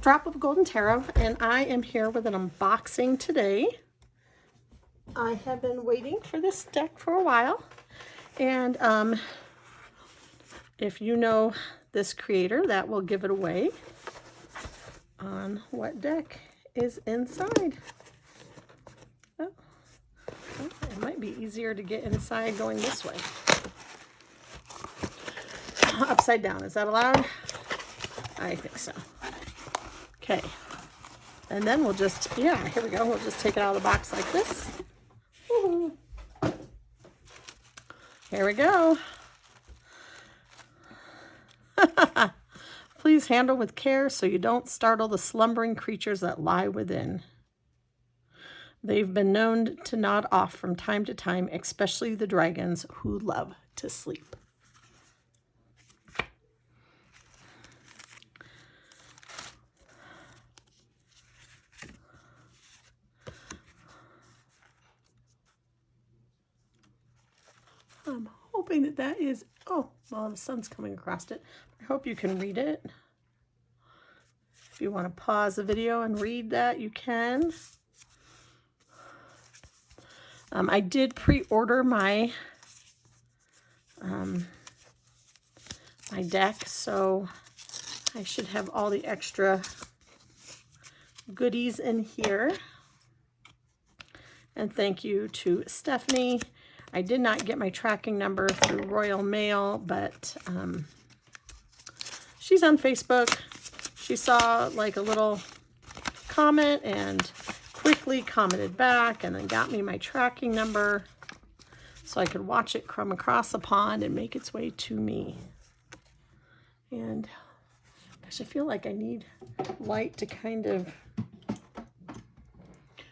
Drop of Golden Tarot, and I am here with an unboxing today. I have been waiting for this deck for a while, and if you know this creator, that will give it away on what deck is inside. Oh, it might be easier to get inside going this way. Upside down, is that allowed? I think so. Okay, and then we'll just, here we go. We'll just take it out of the box like this. Woo-hoo. Here we go. Please handle with care so you don't startle the slumbering creatures that lie within. They've been known to nod off from time to time, especially the dragons who love to sleep. I'm hoping that is, oh, well, the sun's coming across it. I hope you can read it. If you want to pause the video and read that, you can. I did pre-order my my deck, so I should have all the extra goodies in here. And thank you to Stephanie. I did not get my tracking number through Royal Mail, but she's on Facebook. She saw like a little comment and quickly commented back and then got me my tracking number so I could watch it come across the pond and make its way to me. And gosh, I feel like I need light to kind of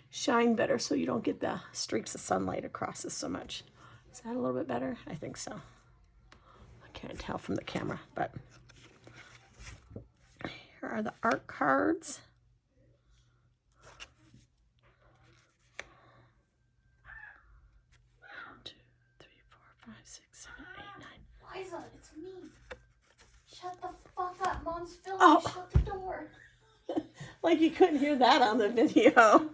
shine better so you don't get the streaks of sunlight across this so much. Is that a little bit better? I think so. I can't tell from the camera, but here are the art cards. One, two, three, four, five, six, 7, 8, 9. Liza, it's me. Shut the fuck up. Mom's filming. Oh. Shut the door. Like you couldn't hear that on the video.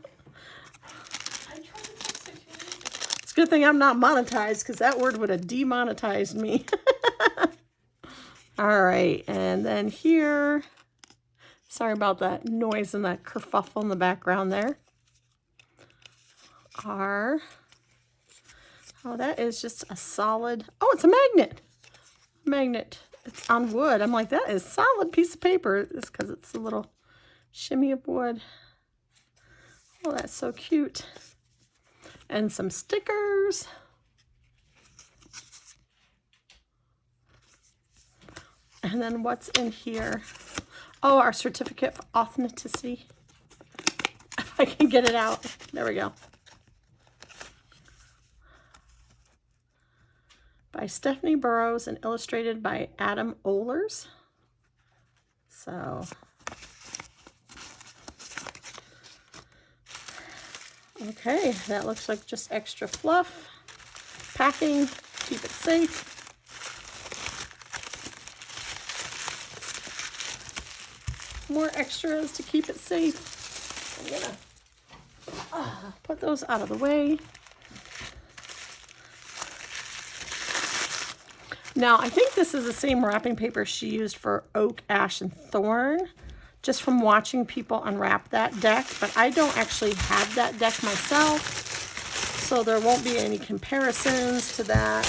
It's a good thing I'm not monetized because that word would have demonetized me. All right, and then here, sorry about that noise and that kerfuffle in the background there, are, oh, that is just a solid, oh, it's a magnet. Magnet. It's on wood. I'm like, that is a solid piece of paper. It's because it's a little shimmy of wood. Oh, that's so cute. And some stickers. And then what's in here? Oh, our certificate for authenticity. If I can get it out. There we go. By Stephanie Burrows and illustrated by Adam Oehlers. So, okay, that looks like just extra fluff. Packing, keep it safe. More extras to keep it safe. I'm gonna put those out of the way. Now, I think this is the same wrapping paper she used for Oak, Ash, and Thorn, just from watching people unwrap that deck, but I don't actually have that deck myself, so there won't be any comparisons to that.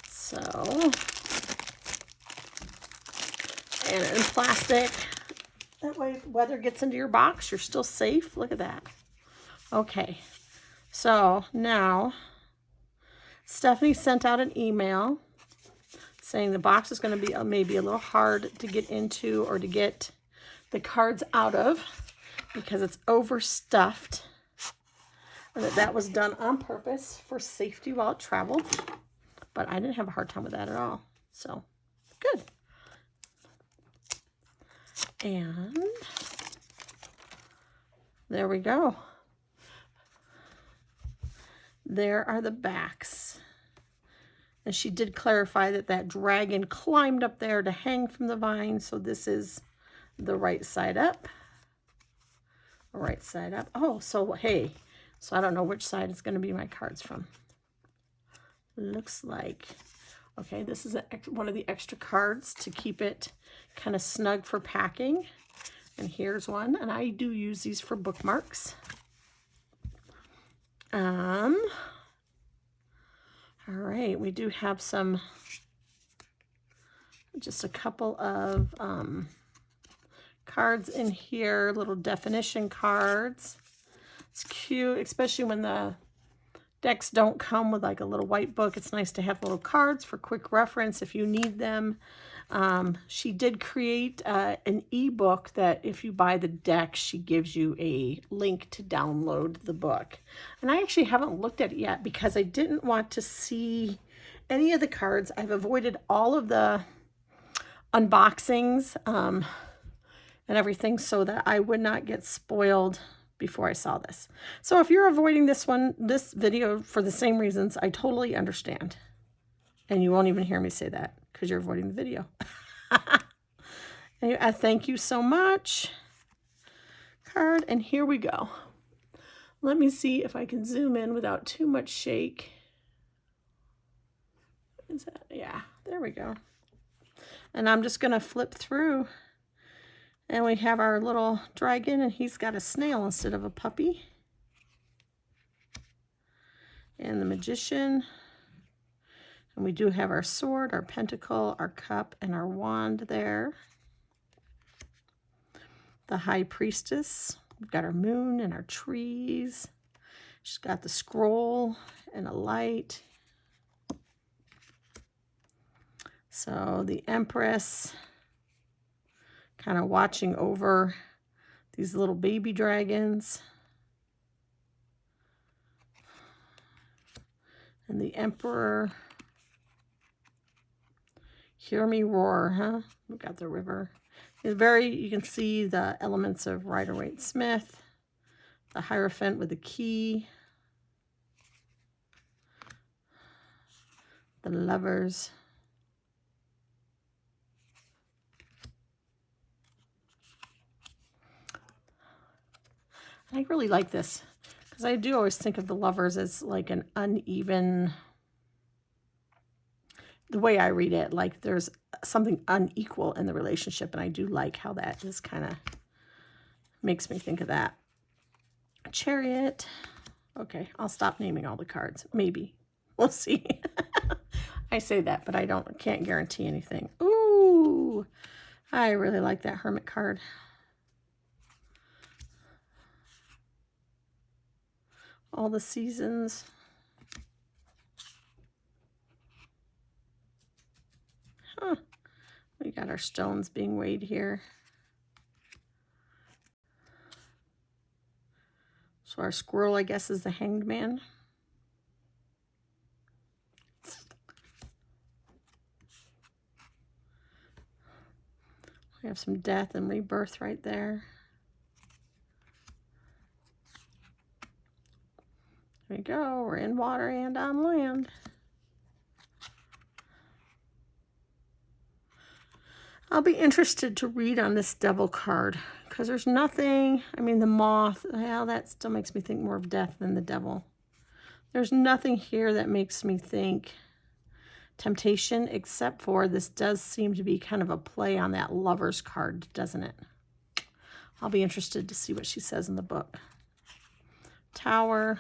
So, and in plastic. That way, if weather gets into your box, you're still safe. Look at that. Okay, so now Stephanie sent out an email saying the box is going to be maybe a little hard to get into or to get the cards out of because it's overstuffed, and that was done on purpose for safety while it traveled. But I didn't have a hard time with that at all. So, good. And there we go. There are the backs. And she did clarify that that dragon climbed up there to hang from the vine. So this is the right side up. Right side up. Oh, so hey, so I don't know which side is going to be my cards from. Looks like, okay, this is one of the extra cards to keep it kind of snug for packing. And here's one, and I do use these for bookmarks. All right, we do have just a couple of cards in here, little definition cards. It's cute, especially when the decks don't come with like a little white book. It's nice to have little cards for quick reference if you need them. She did create an ebook that if you buy the deck, she gives you a link to download the book. And I actually haven't looked at it yet because I didn't want to see any of the cards. I've avoided all of the unboxings and everything so that I would not get spoiled before I saw this. So if you're avoiding this video for the same reasons, I totally understand. And you won't even hear me say that because you're avoiding the video. Anyway, I thank you so much. Card, and here we go. Let me see if I can zoom in without too much shake. Is that, yeah, there we go. And I'm just gonna flip through. And we have our little dragon, and he's got a snail instead of a puppy. And the magician. And we do have our sword, our pentacle, our cup, and our wand there. The high priestess. We've got our moon and our trees. She's got the scroll and a light. So the empress, kind of watching over these little baby dragons. And the emperor. Hear me roar, huh? We've got the river. It's you can see the elements of Rider-Waite-Smith, the Hierophant with the key, the lovers, I really like this because I do always think of the lovers as like an uneven, the way I read it, like there's something unequal in the relationship, and I do like how that just kind of makes me think of that. Chariot. Okay, I'll stop naming all the cards. Maybe. We'll see. I say that, but I can't guarantee anything. Ooh, I really like that Hermit card. All the seasons. Huh. We got our stones being weighed here. So our squirrel, I guess, is the Hanged Man. We have some death and rebirth right there. There we go. We're in water and on land. I'll be interested to read on this devil card because there's nothing, I mean, the moth, well, that still makes me think more of death than the devil. There's nothing here that makes me think temptation, except for this does seem to be kind of a play on that lover's card, doesn't it? I'll be interested to see what she says in the book. Tower.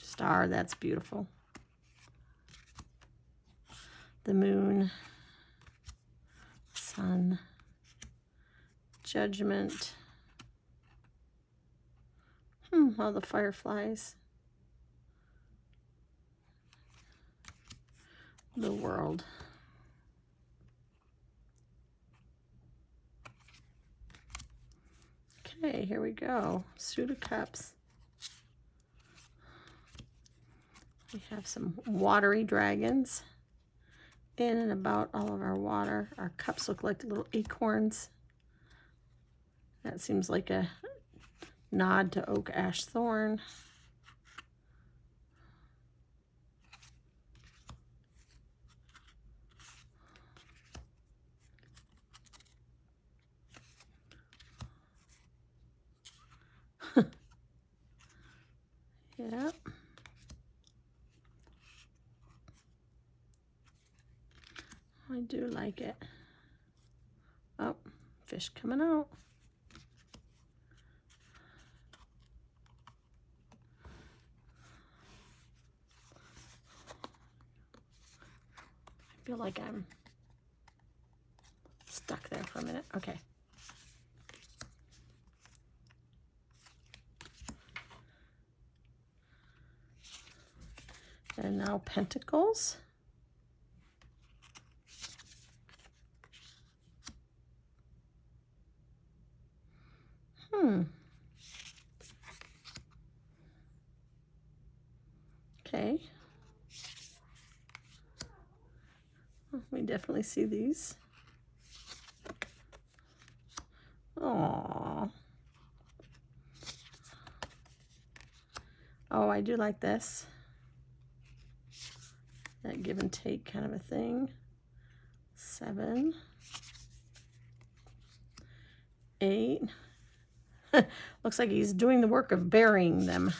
Star, that's beautiful. The moon. Sun. Judgment. All the fireflies. The world. Okay, here we go. Suit of Cups. We have some watery dragons in and about all of our water. Our cups look like little acorns. That seems like a nod to oak, ash, thorn. Yep. I do like it. Oh, fish coming out. I feel like I'm stuck there for a minute. Okay. And now pentacles. Okay. We definitely see these. Aww. Oh, I do like this. That give and take kind of a thing. 7, 8. Looks like he's doing the work of burying them.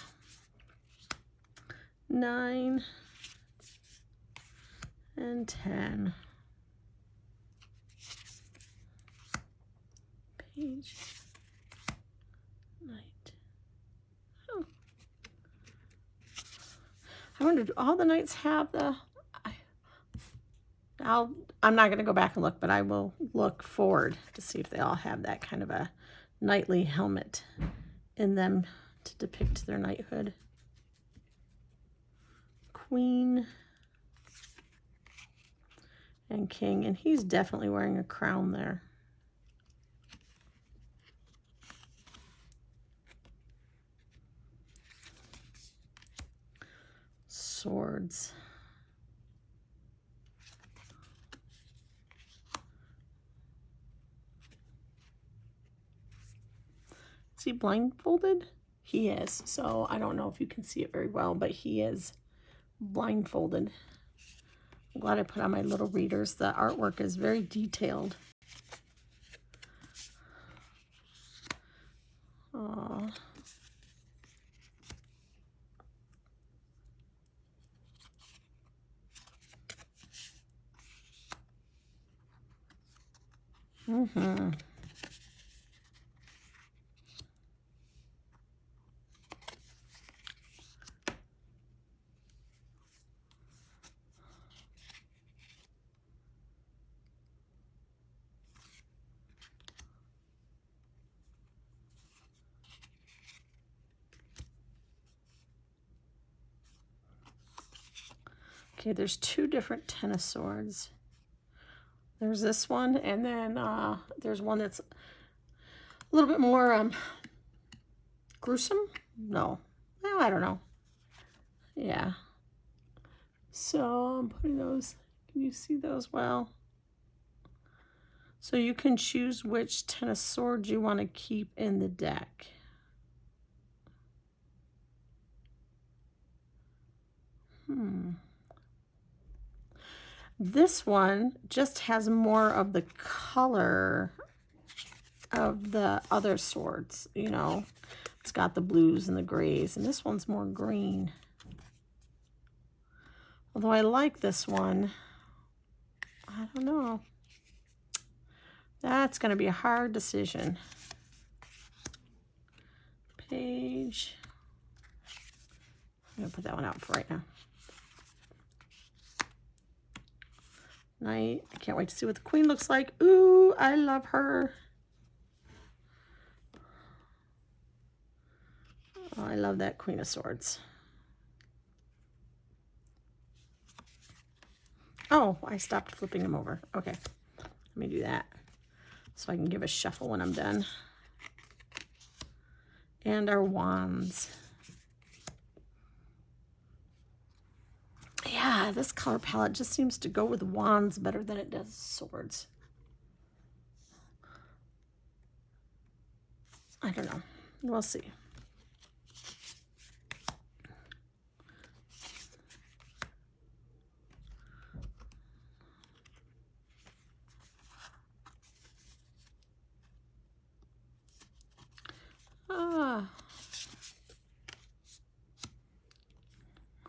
9 and 10. Page. Night. Oh. I wonder, do all the knights have the... I'm not going to go back and look, but I will look forward to see if they all have that kind of a knightly helmet in them to depict their knighthood. Queen and king, and he's definitely wearing a crown there. Swords. Is he blindfolded? He is. So I don't know if you can see it very well, but he is blindfolded. I'm glad I put on my little readers. The artwork is very detailed. Aww. Mm-hmm. Okay, there's 2 different Ten of Swords. There's this one, and then there's one that's a little bit more gruesome? No. Well, I don't know. Yeah. So I'm putting those, can you see those well? So you can choose which Ten of Swords you want to keep in the deck. This one just has more of the color of the other swords, you know. It's got the blues and the grays, and this one's more green. Although I like this one, I don't know. That's going to be a hard decision. Page. I'm going to put that one out for right now. Night. I can't wait to see what the queen looks like. Ooh, I love her. Oh, I love that Queen of Swords. Oh, I stopped flipping them over. Okay, let me do that so I can give a shuffle when I'm done. And our wands. Yeah, this color palette just seems to go with wands better than it does swords. I don't know. We'll see. Ah.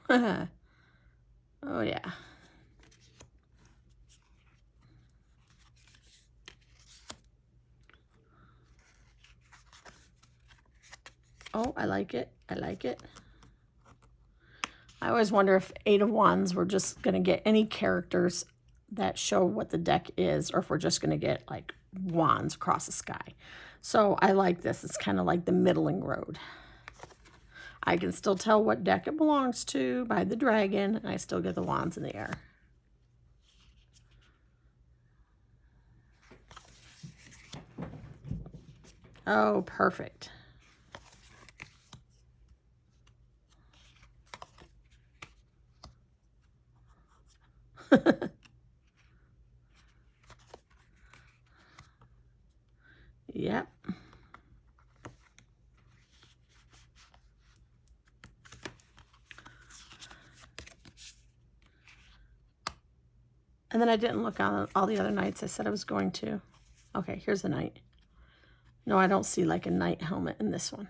Oh, yeah. Oh, I like it. I like it. I always wonder if 8 of Wands, we're just going to get any characters that show what the deck is, or if we're just going to get like wands across the sky. So I like this. It's kind of like the middling road. I can still tell what deck it belongs to by the dragon, and I still get the wands in the air. Oh, perfect. Yep. And then I didn't look on all the other nights. I said I was going to. Okay, here's the knight. No, I don't see like a knight helmet in this one.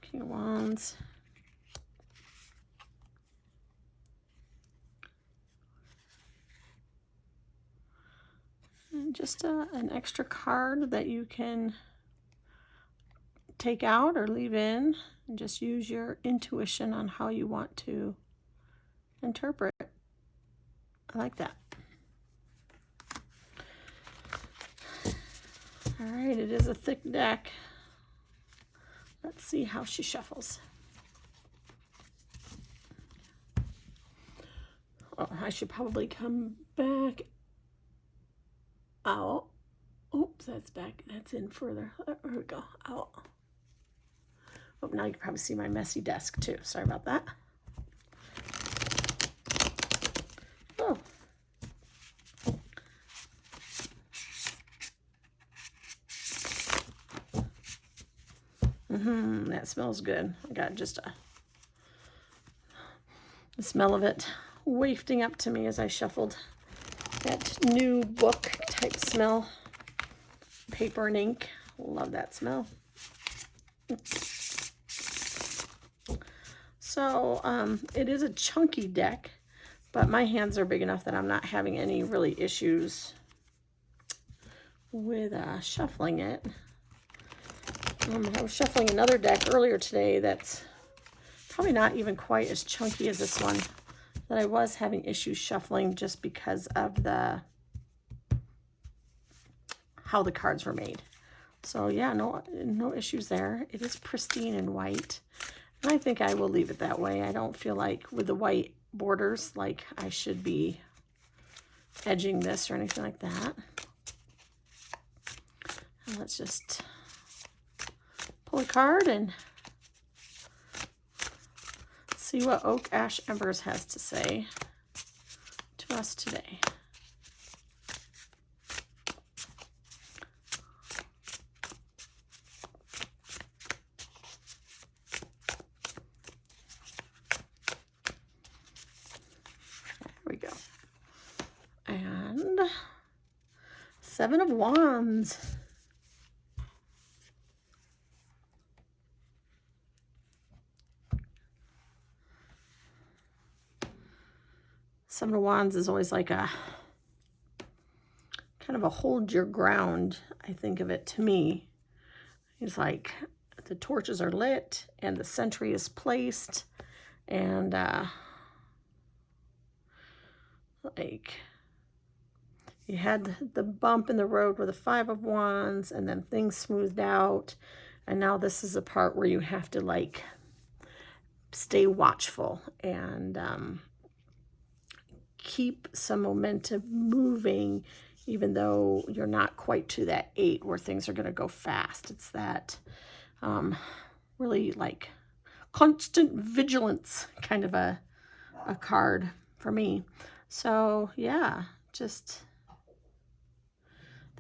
King of Wands. And just an extra card that you can take out or leave in, and just use your intuition on how you want to interpret. I like that. All right, it is a thick deck. Let's see how she shuffles. Oh, I should probably come back out. Oops, that's back. That's in further. There we go. Out. Oh, now you can probably see my messy desk too. Sorry about that. Oh. That smells good. I got just the smell of it wafting up to me as I shuffled. That new book type smell. Paper and ink. Love that smell. So it is a chunky deck, but my hands are big enough that I'm not having any really issues with shuffling it. I was shuffling another deck earlier today that's probably not even quite as chunky as this one, that I was having issues shuffling just because of how the cards were made. So yeah, no issues there. It is pristine and white, and I think I will leave it that way. I don't feel like with the white borders like I should be edging this or anything like that. And let's just pull a card and see what Oak Ash Embers has to say to us today. There we go. And 7 of Wands. Seven of Wands is always like a kind of a hold your ground, I think of it to me. It's like the torches are lit and the sentry is placed, and like you had the bump in the road with the 5 of Wands, and then things smoothed out, and now this is a part where you have to like stay watchful and keep some momentum moving, even though you're not quite to that 8 where things are going to go fast. It's that really like constant vigilance kind of a card for me. So yeah, just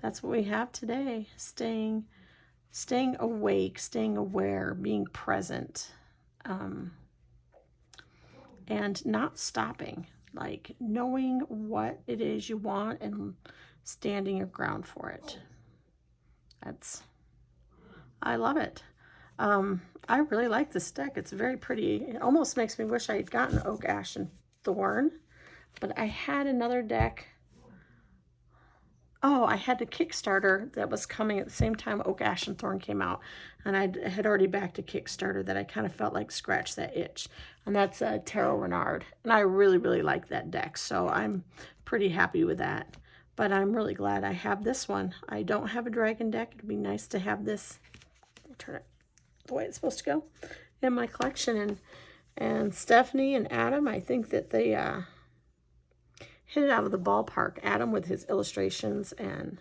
that's what we have today. Staying awake, staying aware, being present, and not stopping. Like knowing what it is you want and standing your ground for it. I love it. I really like this deck. It's very pretty. It almost makes me wish I had gotten Oak, Ash, and Thorn. But I had another deck. Oh, I had the Kickstarter that was coming at the same time Oak, Ash, and Thorn came out. And I had already backed a Kickstarter that I kind of felt like scratched that itch. And that's Tarot Renard. And I really, really like that deck. So I'm pretty happy with that. But I'm really glad I have this one. I don't have a dragon deck. It'd be nice to have this. Turn it the way it's supposed to go in my collection. And Stephanie and Adam, I think that they hit it out of the ballpark. Adam with his illustrations, and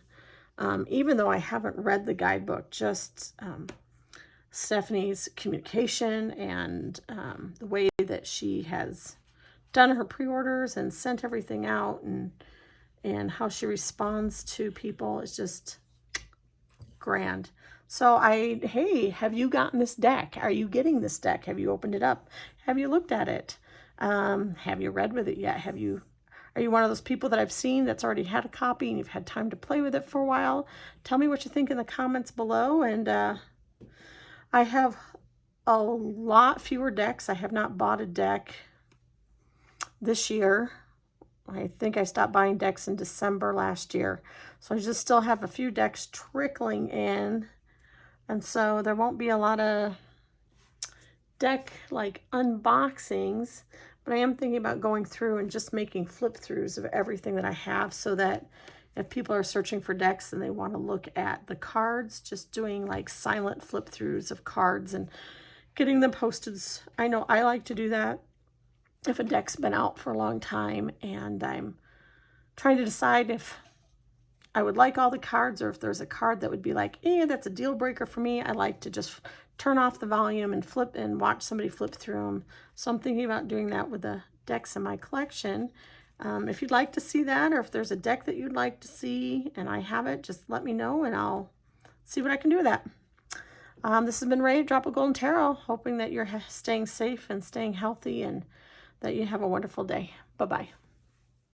even though I haven't read the guidebook, just Stephanie's communication and the way that she has done her pre-orders and sent everything out, and how she responds to people is just grand. So hey, have you gotten this deck? Are you getting this deck? Have you opened it up? Have you looked at it? Have you read with it yet? Are you one of those people that I've seen that's already had a copy and you've had time to play with it for a while? Tell me what you think in the comments below. And I have a lot fewer decks. I have not bought a deck this year. I think I stopped buying decks in December last year. So I just still have a few decks trickling in. And so there won't be a lot of deck like unboxings. But I am thinking about going through and just making flip throughs of everything that I have, so that if people are searching for decks and they want to look at the cards, just doing like silent flip throughs of cards and getting them posted. I know I like to do that if a deck's been out for a long time and I'm trying to decide if I would like all the cards, or if there's a card that would be like, that's a deal breaker for me. I like to just turn off the volume and flip and watch somebody flip through them. So I'm thinking about doing that with the decks in my collection. If you'd like to see that, or if there's a deck that you'd like to see and I have it, just let me know and I'll see what I can do with that. This has been Ray, Drop of Golden Tarot, hoping that you're staying safe and staying healthy and that you have a wonderful day. Bye-bye.